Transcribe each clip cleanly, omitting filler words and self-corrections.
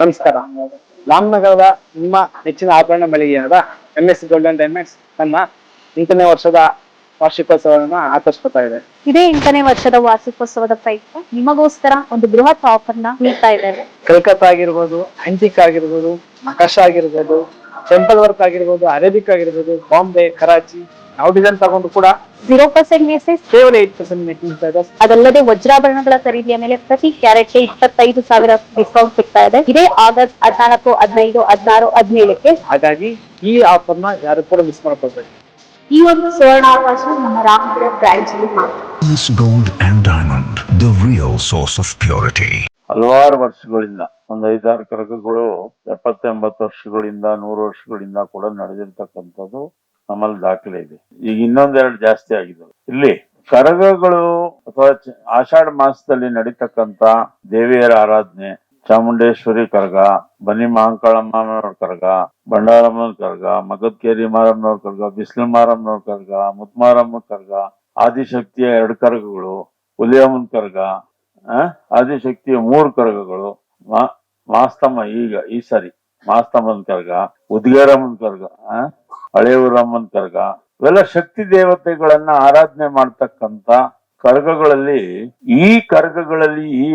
ನಮಸ್ಕಾರ. ರಾಮನಗರದ ನಿಮ್ಮ ನೆಚ್ಚಿನ ಆಭರಣ ಮಳಿಗೆಯಾದ MS ಗೋಲ್ಡನ್ ಡೈಮಂಡ್ಸ್ ತನ್ನ 8ನೇ ವರ್ಷದ ವಾರ್ಷಿಕೋತ್ಸವವನ್ನು ಆಚರಿಸ್ಕೊತಾ ಇದೆ. ಇದೇ 8ನೇ ವರ್ಷದ ವಾರ್ಷಿಕೋತ್ಸವದ ಪ್ರಯುಕ್ತ ನಿಮಗೋಸ್ಕರ ಒಂದು ಬೃಹತ್ ಆಫರ್ ನ ನೀಡ್ತಾ ಇದ್ದೇವೆ. ಕಲ್ಕತ್ತಾ ಆಗಿರ್ಬೋದು, ಆಂಟಿಕ್ ಆಗಿರ್ಬೋದು, ನಕಾಶ ಆಗಿರ್ಬೋದು, ಟೆಂಪಲ್ ವರ್ಕ್ ಆಗಿರ್ಬೋದು, ಅರೇಬಿಕ್ ಆಗಿರ್ಬೋದು, ಬಾಂಬೆ, ಕರಾಚಿ ಯಾವ ಡಿಸೈನ್ ತಗೊಂಡು ಕೂಡ 0% ಮೆಸೇಜ್, ಕೇವಲ 8% ಮೇಕಿಂಗ್ ಇದೆ. ಅದಲ್ಲದೆ ವಜ್ರಾಭರಣಗಳ ಖರೀದಿಯ ಮೇಲೆ ಪ್ರತಿ ಕ್ಯಾರೆಟ್ಗೆ 25,000 ಡಿಸ್ಕೌಂಟ್ ಸಿಗ್ತಾ ಇದೆ. ಇದೇ ಆಗಸ್ಟ್ 14, 15, 16, 17ಕ್ಕೆ. ಹಾಗಾಗಿ ಈ ಆಫರ್ನ ಯಾರು ಕೂಡ ಮಿಸ್ ಮಾಡ್ಕೊಳ್ಬೇಕು. ಈ ಒಂದು ಸುವರ್ಣಾವಕಾಶ ನಮ್ಮ ರಾಮನಗರ ಬ್ರಾಂಚ್ ಅಲ್ಲಿ MS Gold and Diamond, the real source of purity. ಹಲವಾರು ವರ್ಷಗಳಿಂದ ಒಂದು 5-6 ಕರಗಗಳು 70-80 ವರ್ಷಗಳಿಂದ 100 ವರ್ಷಗಳಿಂದ ಕೂಡ ನಡೆದಿರ್ತಕ್ಕಂಥದ್ದು ನಮ್ಮಲ್ಲಿ ದಾಖಲೆ ಇದೆ. ಈಗ ಇನ್ನೊಂದೆರಡು ಜಾಸ್ತಿ ಆಗಿದ್ದಾವೆ. ಇಲ್ಲಿ ಕರಗಗಳು ಅಥವಾ ಆಷಾಢ ಮಾಸದಲ್ಲಿ ನಡೀತಕ್ಕಂತ ದೇವಿಯರ ಆರಾಧನೆ, ಚಾಮುಂಡೇಶ್ವರಿ ಕರಗ, ಬನ್ನಿ ಮಹಾಂಕಾಳಮ್ಮನವ್ರ ಕರಗ, ಬಂಡಾರಮ್ಮನ ಕರಗ, ಮಗದ್ಕೇರಿ ಮಾರಮ್ಮನವ್ರ ಕರಗ, ಬಿಸಿಲು ಮಾರಮ್ಮನವ್ರ ಕರಗ, ಮುತ್ಮಾರಮ್ಮನ ಕರಗ, ಆದಿಶಕ್ತಿಯ 2 ಕರಗಗಳು, ಹುಲಿಯಮ್ಮನ ಕರಗ, ಆದಿಶಕ್ತಿಯ 3 ಕರಗಗಳು, ಮಾಸ್ತಮ್ಮ ಈ ಸರಿ ಮಾಸ್ತಮ್ಮನ ಕರಗ, ಉದ್ಗೇರಮ್ಮನ ಕರಗ, ಹಳೇಊರಮ್ಮನ ಕರಗ, ಇವೆಲ್ಲ ಶಕ್ತಿ ದೇವತೆಗಳನ್ನ ಆರಾಧನೆ ಮಾಡ್ತಕ್ಕಂತ ಕರಗಗಳಲ್ಲಿ ಈ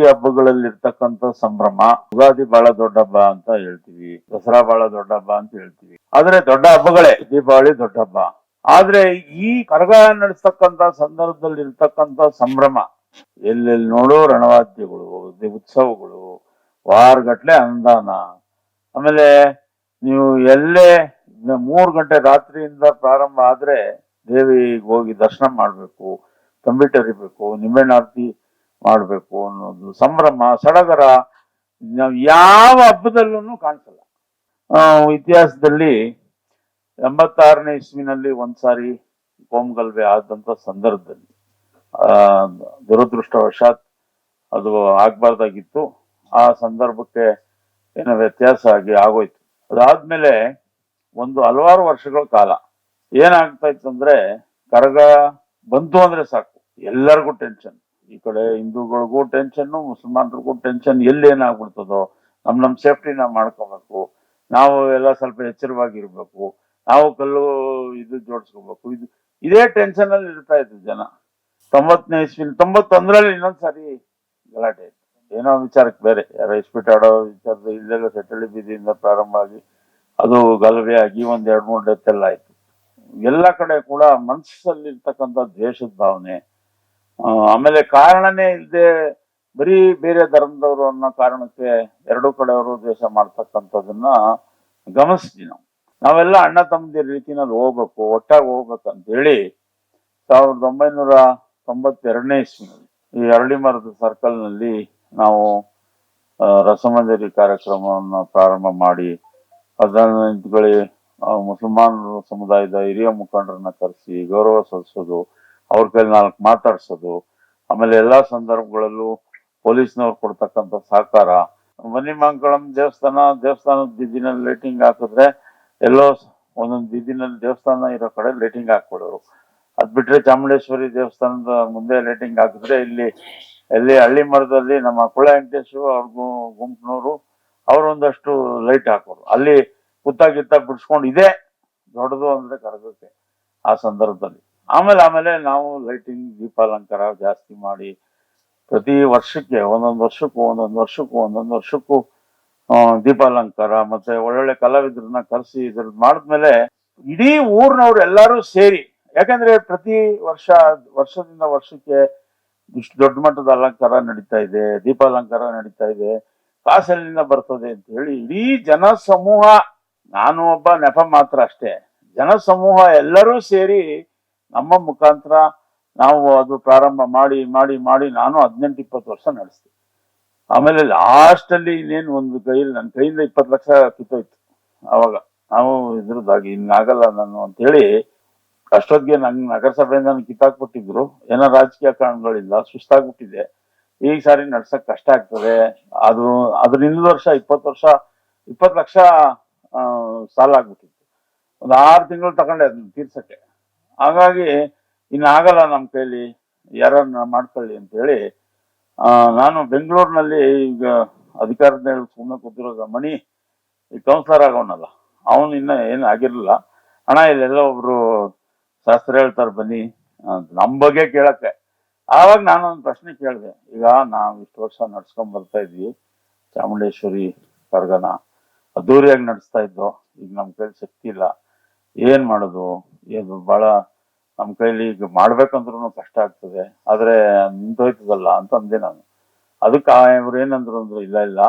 ಹಬ್ಬಗಳಲ್ಲಿ ಇರ್ತಕ್ಕಂಥ ಸಂಭ್ರಮ. ಯುಗಾದಿ ಬಹಳ ದೊಡ್ಡ ಹಬ್ಬ ಅಂತ ಹೇಳ್ತೀವಿ, ದಸರಾ ಬಹಳ ದೊಡ್ಡ ಹಬ್ಬ ಅಂತ ಹೇಳ್ತೀವಿ. ಆದ್ರೆ ದೊಡ್ಡ ಹಬ್ಬಗಳೇ, ದೀಪಾವಳಿ ದೊಡ್ಡ ಹಬ್ಬ. ಆದ್ರೆ ಈ ಕರಗ ನಡೆಸ್ತಕ್ಕಂತ ಸಂದರ್ಭದಲ್ಲಿ ಇರ್ತಕ್ಕಂಥ ಸಂಭ್ರಮ, ಎಲ್ಲೆಲ್ಲಿ ನೋಡೋ ರಣವಾದ್ಯಗಳು, ಉತ್ಸವಗಳು, ವಾರಗಟ್ಲೆ ಅನುದಾನ. ಆಮೇಲೆ ನೀವು ಎಲ್ಲೇ 3 ಗಂಟೆ ರಾತ್ರಿಯಿಂದ ಪ್ರಾರಂಭ ಆದ್ರೆ ದೇವಿಗೆ ಹೋಗಿ ದರ್ಶನ ಮಾಡ್ಬೇಕು, ತಂಬಿಟ್ಟರಿಬೇಕು, ನಿಂಬೆಹಣ್ಣಾರತಿ ಮಾಡ್ಬೇಕು ಅನ್ನೋದು ಸಂಭ್ರಮ, ಸಡಗರ ನಾವು ಯಾವ ಹಬ್ಬದಲ್ಲೂ ಕಾಣಿಸಲ್ಲ. ಇತಿಹಾಸದಲ್ಲಿ 86ನೇ ಇಸ್ವಿನಲ್ಲಿ ಒಂದ್ಸಾರಿ ಕೋಮಗಲ್ಬೆ ಆದಂತ ಸಂದರ್ಭದಲ್ಲಿ ದುರದೃಷ್ಟವಶಾತ್ ಅದು ಆಗ್ಬಾರ್ದಾಗಿತ್ತು. ಆ ಸಂದರ್ಭಕ್ಕೆ ಏನೋ ವ್ಯತ್ಯಾಸ ಆಗೋಯ್ತು. ಅದಾದ್ಮೇಲೆ ಹಲವಾರು ವರ್ಷಗಳ ಕಾಲ ಏನಾಗ್ತಾ ಇತ್ತು ಅಂದ್ರೆ, ಕರಗ ಬಂತು ಅಂದ್ರೆ ಸಾಕು ಎಲ್ಲರಿಗೂ ಟೆನ್ಷನ್. ಈ ಕಡೆ ಹಿಂದೂಗಳಿಗೂ ಟೆನ್ಷನ್, ಮುಸಲ್ಮಾನರಿಗೂ ಟೆನ್ಷನ್. ಎಲ್ಲಿ ಏನಾಗ್ಬಿಡ್ತದೋ, ನಮ್ ಸೇಫ್ಟಿನ ಮಾಡ್ಕೋಬೇಕು, ನಾವು ಎಲ್ಲ ಸ್ವಲ್ಪ ಎಚ್ಚರವಾಗಿರ್ಬೇಕು, ನಾವು ಕಲ್ಲು ಇದು ಜೋಡಿಸ್ಕೋಬೇಕು. ಇದೇ ಟೆನ್ಷನ್ ಅಲ್ಲಿ ಇರ್ತಾ ಇದ್ರು ಜನ. 90ನೇ ಇಸ್ವಿ 91ರಲ್ಲಿ ಇನ್ನೊಂದ್ಸಾರಿ ಗಲಾಟೆ ಇತ್ತು, ಏನೋ ವಿಚಾರಕ್ಕೆ ಬೇರೆ, ಯಾರೋ ಇಸ್ಪಿಟ್ ಆಡೋ ವಿಚಾರದ ಇಲ್ಲೆಲ್ಲ ಸೆಟಳಿ ಬೀದಿಯಿಂದ ಪ್ರಾರಂಭ ಆಗಿ ಅದು ಗಲಭೆ ಆಗಿ 1-2-3 ಡೆತ್ ಎಲ್ಲ ಆಯ್ತು. ಎಲ್ಲ ಕಡೆ ಕೂಡ ಮನಸ್ಸಲ್ಲಿ ಇರ್ತಕ್ಕಂಥ ದ್ವೇಷದ ಭಾವನೆ, ಆಮೇಲೆ ಕಾರಣನೇ ಇಲ್ಲದೆ ಬರೀ ಬೇರೆ ಧರ್ಮದವರು ಅನ್ನೋ ಕಾರಣಕ್ಕೆ 2 ಕಡೆಯವರು ದ್ವೇಷ ಮಾಡ್ತಕ್ಕಂಥದನ್ನ ಗಮನಿಸ್ತೀವಿ ನಾವೆಲ್ಲ ಅಣ್ಣ ತಮ್ಮದಿರ ರೀತಿನಲ್ಲಿ ಹೋಗ್ಬೇಕು, ಒಟ್ಟಾಗಿ ಹೋಗ್ಬೇಕಂತ ಹೇಳಿ 1992ನೇ ಇಸ್ವಿನಲ್ಲಿ ಈ ಅರಳಿ ಮರದ ಸರ್ಕಲ್ ನಲ್ಲಿ ನಾವು ರಸಮಂಜರಿ ಕಾರ್ಯಕ್ರಮವನ್ನು ಪ್ರಾರಂಭ ಮಾಡಿ, ಅದನ್ನ ಮುಸಲ್ಮಾನ್ ಸಮುದಾಯದ ಹಿರಿಯ ಮುಖಂಡರನ್ನ ಕರೆಸಿ ಗೌರವ ಸಲ್ಲಿಸೋದು, ಅವ್ರ ಕೈಲಿ 4 ಮಾತಾಡ್ಸೋದು, ಆಮೇಲೆ ಎಲ್ಲಾ ಸಂದರ್ಭಗಳಲ್ಲೂ ಪೊಲೀಸ್ನವ್ರು ಕೊಡ್ತಕ್ಕಂಥ ಸಹಕಾರ. ಬನ್ನಿ ಮಹಾಂಕಾಳಮ್ಮ ದೇವಸ್ಥಾನದ ಬೀದಿನಲ್ಲಿ ಲೈಟಿಂಗ್ ಹಾಕಿದ್ರೆ ಎಲ್ಲೋ ಒಂದೊಂದು ಬೀದಿನಲ್ಲಿ ದೇವಸ್ಥಾನ ಇರೋ ಕಡೆ ಲೈಟಿಂಗ್ ಹಾಕ್ಕೊಡೋರು. ಅದ್ ಬಿಟ್ರೆ ಚಾಮುಂಡೇಶ್ವರಿ ದೇವಸ್ಥಾನದ ಮುಂದೆ ಲೈಟಿಂಗ್ ಹಾಕಿದ್ರೆ ಎಲ್ಲಿ ಹಳ್ಳಿ ಮರದಲ್ಲಿ ನಮ್ಮ ಕುಳ ವೆಂಕಟೇಶು ಅವ್ರಿಗೂ ಗುಂಪಿನವರು ಅವ್ರು ಒಂದಷ್ಟು ಲೈಟ್ ಹಾಕೋರು. ಅಲ್ಲಿ ಕುತ್ತಾಗಿತ್ತ ಬಿಡಿಸ್ಕೊಂಡು ಇದೆ ದೊಡ್ಡದು ಅಂದ್ರೆ ಕರಗಕ್ಕೆ ಆ ಸಂದರ್ಭದಲ್ಲಿ. ಆಮೇಲೆ ನಾವು ಲೈಟಿಂಗ್ ದೀಪಾಲಂಕಾರ ಜಾಸ್ತಿ ಮಾಡಿ ಪ್ರತಿ ವರ್ಷಕ್ಕೆ ಒಂದೊಂದು ವರ್ಷಕ್ಕೂ ದೀಪಾಲಂಕಾರ ಮತ್ತೆ ಒಳ್ಳೊಳ್ಳೆ ಕಲಾವಿದ್ರನ್ನ ಕರೆಸಿ ಇದ್ರ ಮಾಡಿದ್ಮೇಲೆ ಇಡೀ ಊರ್ನವ್ರು ಎಲ್ಲಾರು ಸೇರಿ, ಯಾಕಂದ್ರೆ ಪ್ರತಿ ವರ್ಷದಿಂದ ವರ್ಷಕ್ಕೆ ಇಷ್ಟು ದೊಡ್ಡ ಮಟ್ಟದ ಅಲಂಕಾರ ನಡೀತಾ ಇದೆ, ದೀಪಾಲಂಕಾರ ನಡೀತಾ ಇದೆ, ಕಾಸಲ್ಲಿಂದ ಬರ್ತದೆ ಅಂತ ಹೇಳಿ ಇಡೀ ಜನ ಸಮೂಹ, ನಾನು ಒಬ್ಬ ನೆಪ ಮಾತ್ರ ಅಷ್ಟೇ, ಜನ ಸಮೂಹ ಎಲ್ಲರೂ ಸೇರಿ ನಮ್ಮ ಮುಖಾಂತರ ನಾವು ಅದು ಪ್ರಾರಂಭ ಮಾಡಿ ನಾನು 18-20 ವರ್ಷ ನಡೆಸ್ತೀನಿ. ಆಮೇಲೆ ಲಾಸ್ಟ್ ಅಲ್ಲಿ ಇನ್ನೇನು ನನ್ನ ಕೈಯಿಂದ 20 ಲಕ್ಷ ಕಿತ್ತೋಯ್ತು. ಅವಾಗ ನಾವು ಇದ್ರದ್ದಾಗಿ ಇನ್ನಾಗಲ್ಲ ನಾನು ಅಂತ ಹೇಳಿ ಅಷ್ಟೊತ್ತಿಗೆ ನಗರಸಭೆಯಿಂದ ಕಿತ್ತಾಕ್ಬಿಟ್ಟಿದ್ರು. ಏನೋ ರಾಜಕೀಯ ಕಾರಣಗಳಿಲ್ಲ, ಸುಸ್ತಾಗ್ಬಿಟ್ಟಿದೆ. ಈಗ ಸಾರಿ ನಡ್ಸಕ್ ಕಷ್ಟ ಆಗ್ತದೆ. ಅದ್ರ ಹಿಂದಿನ ವರ್ಷ 20 ಲಕ್ಷ ಸಾಲ ಆಗ್ಬಿಟ್ಟಿತ್ತು. 6 ತಿಂಗಳು ತಗೊಂಡೆ ಅದನ್ನ ತೀರ್ಸಕ್ಕೆ. ಹಾಗಾಗಿ ಇನ್ನಾಗಲ್ಲ ನಮ್ಮ ಕೈಲಿ, ಯಾರನ್ನ ಮಾಡ್ಕೊಳ್ಳಿ ಅಂತ ಹೇಳಿ ನಾನು ಬೆಂಗಳೂರಿನಲ್ಲಿ ಈಗ ಅಧಿಕಾರದ ಸುಮ್ಮನೆ ಕೂತಿರೋ ಮಣಿ ಈ ಕೌನ್ಸಿಲರ್ ಆಗೋನಲ್ಲ, ಅವನು ಇನ್ನ ಏನು ಆಗಿರ್ಲಿಲ್ಲ. ಅಣ್ಣ ಇಲ್ಲೆಲ್ಲ ಒಬ್ರು ಶಾಸ್ತ್ರ ಹೇಳ್ತಾರೆ ಬನ್ನಿ ಅಂತ ನಮ್ಮ ಬಗ್ಗೆ ಕೇಳಕ್ಕೆ. ಆವಾಗ ನಾನೊಂದು ಪ್ರಶ್ನೆ ಕೇಳಿದೆ. ಈಗ ನಾವು ಇಷ್ಟು ವರ್ಷ ನಡ್ಸ್ಕೊಂಡ್ ಬರ್ತಾ ಇದ್ವಿ ಚಾಮುಂಡೇಶ್ವರಿ ಕರ್ಗನ ಅದ್ದೂರಿಯಾಗಿ ನಡೆಸ್ತಾ ಇದ್ದೋ. ಈಗ ನಮ್ಮ ಕೈಲಿ ಶಕ್ತಿ ಇಲ್ಲ, ಏನ್ ಮಾಡೋದು? ಏನು ಬಹಳ ನಮ್ಮ ಕೈಲಿ ಈಗ ಮಾಡ್ಬೇಕಂದ್ರೂ ಕಷ್ಟ ಆಗ್ತದೆ, ಆದ್ರೆ ನಿಂತೋಯ್ತದಲ್ಲ ಅಂತ ಅಂದೆ ನಾನು. ಅದಕ್ಕೆ ಇವ್ರು ಏನಂದ್ರು ಅಂದ್ರೆ, ಇಲ್ಲ ಇಲ್ಲ,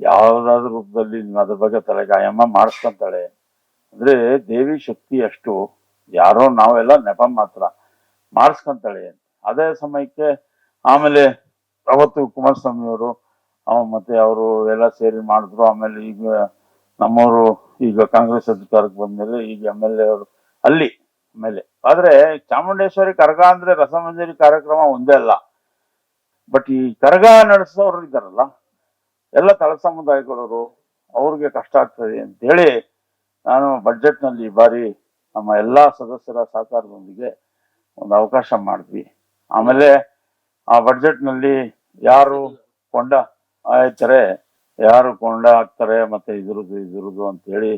ಯಾವ್ದಾದ್ರು ರೂಪದಲ್ಲಿ ನೀವು ಅದ್ರ ಬಗ್ಗೆ ತಲೆಗೆ ಅಮ್ಮ ಮಾಡಿಸ್ಕೊಂತಾಳೆ. ಅಂದ್ರೆ ದೇವಿ ಶಕ್ತಿ ಅಷ್ಟು, ಯಾರೋ ನಾವೆಲ್ಲ ನೆಪ ಮಾತ್ರ, ಮಾಡಿಸ್ಕೊಂತಾಳೆ ಅಂತ. ಅದೇ ಸಮಯಕ್ಕೆ ಆಮೇಲೆ ಅವತ್ತು ಕುಮಾರಸ್ವಾಮಿ ಅವರು ಮತ್ತೆ ಅವರು ಎಲ್ಲ ಸೇರಿ ಮಾಡಿದ್ರು. ಆಮೇಲೆ ಈಗ ನಮ್ಮವರು ಈಗ ಕಾಂಗ್ರೆಸ್ ಅಧಿಕಾರಕ್ಕೆ ಬಂದ್ಮೇಲೆ ಈಗ MLA ಅವರು ಅಲ್ಲಿ ಮೇಲೆ. ಆದ್ರೆ ಚಾಮುಂಡೇಶ್ವರಿ ಕರಗ ಅಂದ್ರೆ ರಸಮಂಜರಿ ಕಾರ್ಯಕ್ರಮ ಒಂದೇ ಅಲ್ಲ, ಬಟ್ ಈ ಕರಗ ನಡೆಸೋರು ಇದ್ದಾರಲ್ಲ ಎಲ್ಲ ತಳ ಸಮುದಾಯಗಳವರು, ಅವ್ರಿಗೆ ಕಷ್ಟ ಆಗ್ತದೆ ಅಂತ ಹೇಳಿ ನಾನು ಬಡ್ಜೆಟ್ ನಲ್ಲಿ ಈ ಬಾರಿ ನಮ್ಮ ಎಲ್ಲಾ ಸದಸ್ಯರ ಸಹಕಾರದೊಂದಿಗೆ ಒಂದು ಅವಕಾಶ ಮಾಡಿದ್ವಿ. ಆಮೇಲೆ ಆ ಬಡ್ಜೆಟ್ ನಲ್ಲಿ ಯಾರು ಕೊಂಡ ಆಯ್ತಾರೆ, ಯಾರು ಕೊಂಡ ಹಾಕ್ತಾರೆ, ಮತ್ತೆ ಇದ್ರದ್ದು ಅಂತ ಹೇಳಿ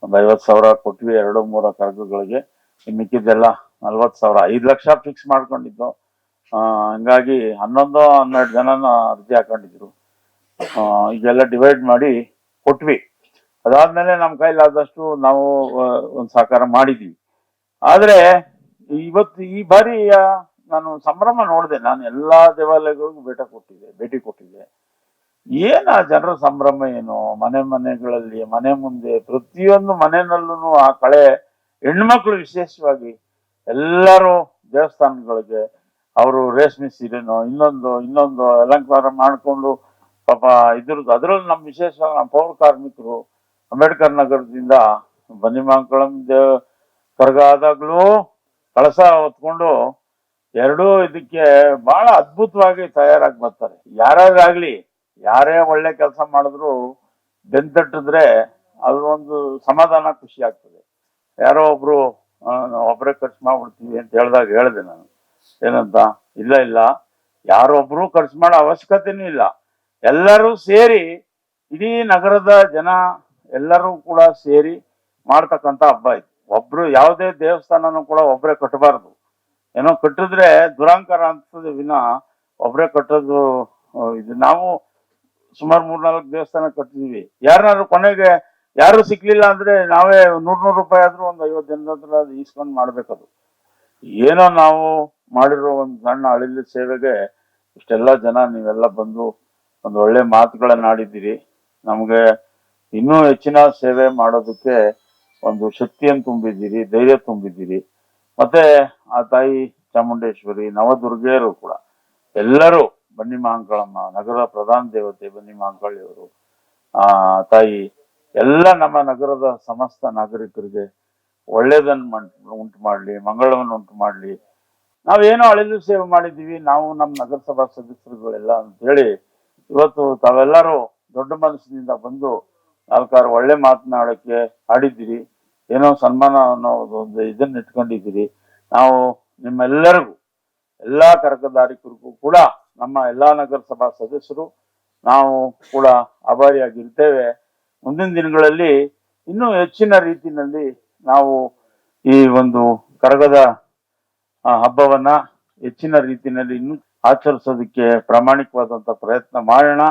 ಒಂದು 50,000 ಕೊಟ್ವಿ 2-3 ಕರಗಗಳಿಗೆ. ಮಿಕ್ಕಿದ್ದೆಲ್ಲ 40,000, 5 ಲಕ್ಷ ಫಿಕ್ಸ್ ಮಾಡ್ಕೊಂಡಿದ್ದು. ಹಂಗಾಗಿ 11-12 ಜನನ ಅರ್ಜಿ ಹಾಕೊಂಡಿದ್ರು. ಈಗೆಲ್ಲ ಡಿವೈಡ್ ಮಾಡಿ ಕೊಟ್ವಿ. ಅದಾದ್ಮೇಲೆ ನಮ್ಮ ಕೈಲಾದಷ್ಟು ನಾವು ಒಂದು ಸಹಕಾರ ಮಾಡಿದೀವಿ. ಆದ್ರೆ ಇವತ್ತು ಈ ಬಾರಿ ನಾನು ಸಂಭ್ರಮ ನೋಡಿದೆ. ನಾನು ಎಲ್ಲಾ ದೇವಾಲಯಗಳಿಗೂ ಭೇಟಿ ಕೊಟ್ಟಿದ್ದೆ. ಏನ ಜನರ ಸಂಭ್ರಮ ಏನು, ಮನೆಗಳಲ್ಲಿ ಮನೆ ಮುಂದೆ ಪ್ರತಿಯೊಂದು ಮನೆಯಲ್ಲೂ ಆ ಕಳೆ ಹೆಣ್ಮಕ್ಳು ವಿಶೇಷವಾಗಿ ಎಲ್ಲರೂ ದೇವಸ್ಥಾನಗಳಿಗೆ ಅವರು ರೇಷ್ಮೆ ಸೀರೆನೋ ಇನ್ನೊಂದು ಅಲಂಕಾರ ಮಾಡ್ಕೊಂಡು ಪಾಪ ಅದ್ರಲ್ಲಿ ನಮ್ಮ ವಿಶೇಷವಾಗಿ ನಮ್ಮ ಪೌರ ಕಾರ್ಮಿಕರು ಅಂಬೇಡ್ಕರ್ ನಗರದಿಂದ ಬನ್ನಿಮಂಗಳಂ ಕರಗ ಆದಾಗ್ಲೂ ಕಳಸ ಹೊತ್ಕೊಂಡು ಎರಡೂ ಇದಕ್ಕೆ ಬಹಳ ಅದ್ಭುತವಾಗಿ ತಯಾರಾಗಿ ಬರ್ತಾರೆ. ಯಾರಾಗ್ಲಿ ಯಾರೇ ಒಳ್ಳೆ ಕೆಲಸ ಮಾಡಿದ್ರು ಬೆಂತಟ್ಟಿದ್ರೆ ಅದು ಒಂದು ಸಮಾಧಾನ, ಖುಷಿ ಆಗ್ತದೆ. ಯಾರೋ ಒಬ್ರೇ ಖರ್ಚು ಮಾಡ್ಬಿಡ್ತೀವಿ ಅಂತ ಹೇಳಿದೆ ನಾನು. ಏನಂತ, ಇಲ್ಲ ಯಾರೊಬ್ರು ಖರ್ಚು ಮಾಡೋ ಅವಶ್ಯಕತೆನೂ ಇಲ್ಲ. ಎಲ್ಲರೂ ಸೇರಿ ಇಡೀ ನಗರದ ಜನ ಎಲ್ಲರೂ ಕೂಡ ಸೇರಿ ಮಾಡ್ತಕ್ಕಂಥ ಹಬ್ಬ ಇದು. ಒಬ್ರು ಯಾವುದೇ ದೇವಸ್ಥಾನನೂ ಕೂಡ ಒಬ್ರೇ ಕಟ್ಟಬಾರ್ದು. ಏನೋ ಕಟ್ಟಿದ್ರೆ ದುರಂಕಾರ ಅನ್ಸ್ತದೆ ವಿನ ಒಬ್ರೇ ಕಟ್ಟೋದು ಇದು. ನಾವು ಸುಮಾರು 3-4 ದೇವಸ್ಥಾನ ಕಟ್ಟಿದೀವಿ. ಯಾರನ್ನಾರು ಕೊನೆಗೆ ಯಾರು ಸಿಕ್ಲಿಲ್ಲ ಅಂದ್ರೆ ನಾವೇ 100 ರೂಪಾಯಿ ಆದ್ರೂ ಒಂದು 50 ಜನದ ಹತ್ರ ಈಸ್ಕೊಂಡ್ ಮಾಡ್ಬೇಕದು. ಏನೋ ನಾವು ಮಾಡಿರೋ ಒಂದು ಸಣ್ಣ ಅಳಿಲು ಸೇವೆಗೆ ಇಷ್ಟೆಲ್ಲ ಜನ ನೀವೆಲ್ಲ ಬಂದು ಒಂದು ಒಳ್ಳೆ ಮಾತುಗಳನ್ನ ಆಡಿದ್ದೀರಿ. ನಮ್ಗೆ ಇನ್ನೂ ಹೆಚ್ಚಿನ ಸೇವೆ ಮಾಡೋದಕ್ಕೆ ಒಂದು ಶಕ್ತಿಯನ್ನು ತುಂಬಿದ್ದೀರಿ, ಧೈರ್ಯ ತುಂಬಿದ್ದೀರಿ. ಮತ್ತೆ ಆ ತಾಯಿ ಚಾಮುಂಡೇಶ್ವರಿ, ನವದುರ್ಗೆಯರು ಕೂಡ ಎಲ್ಲರೂ, ಬನ್ನಿ ಮಹಾಂಕಾಳಮ್ಮ, ನಗರ ಪ್ರಧಾನ ದೇವತೆ ಬನ್ನಿ ಮಹಾಂಕಾಳಿಯವರು, ತಾಯಿ ಎಲ್ಲ ನಮ್ಮ ನಗರದ ಸಮಸ್ತ ನಾಗರಿಕರಿಗೆ ಒಳ್ಳೇದನ್ನ ಉಂಟು ಮಾಡ್ಲಿ, ಮಂಗಳವನ್ನು ಉಂಟು ಮಾಡ್ಲಿ. ನಾವೇನೋ ಅಳಿಲು ಸೇವೆ ಮಾಡಿದ್ದೀವಿ ನಾವು ನಮ್ಮ ನಗರಸಭಾ ಸದಸ್ಯರುಗಳೆಲ್ಲ ಅಂತ ಹೇಳಿ ಇವತ್ತು ತಾವೆಲ್ಲರೂ ದೊಡ್ಡ ಮನಸ್ಸಿನಿಂದ ಬಂದು 4-6 ಒಳ್ಳೆ ಮಾತನಾಡಕ್ಕೆ ಆಡಿದ್ದೀರಿ. ಏನೋ ಸನ್ಮಾನ ಅನ್ನೋ ಒಂದು ಇದನ್ನ ಇಟ್ಕೊಂಡಿದ್ದೀರಿ. ನಾವು ನಿಮ್ಮೆಲ್ಲರಿಗೂ, ಎಲ್ಲಾ ಕರಕದಾರಿಕರಿಗೂ ಕೂಡ ನಮ್ಮ ಎಲ್ಲಾ ನಗರಸಭಾ ಸದಸ್ಯರು ನಾವು ಕೂಡ ಆಭಾರಿಯಾಗಿರ್ತೇವೆ. ಮುಂದಿನ ದಿನಗಳಲ್ಲಿ ಇನ್ನೂ ಹೆಚ್ಚಿನ ರೀತಿಯಲ್ಲಿ ನಾವು ಈ ಒಂದು ಕರಗದ ಹಬ್ಬವನ್ನ ಹೆಚ್ಚಿನ ರೀತಿಯಲ್ಲಿ ಇನ್ನೂ ಆಚರಿಸೋದಕ್ಕೆ ಪ್ರಾಮಾಣಿಕವಾದಂತ ಪ್ರಯತ್ನ ಮಾಡೋಣ.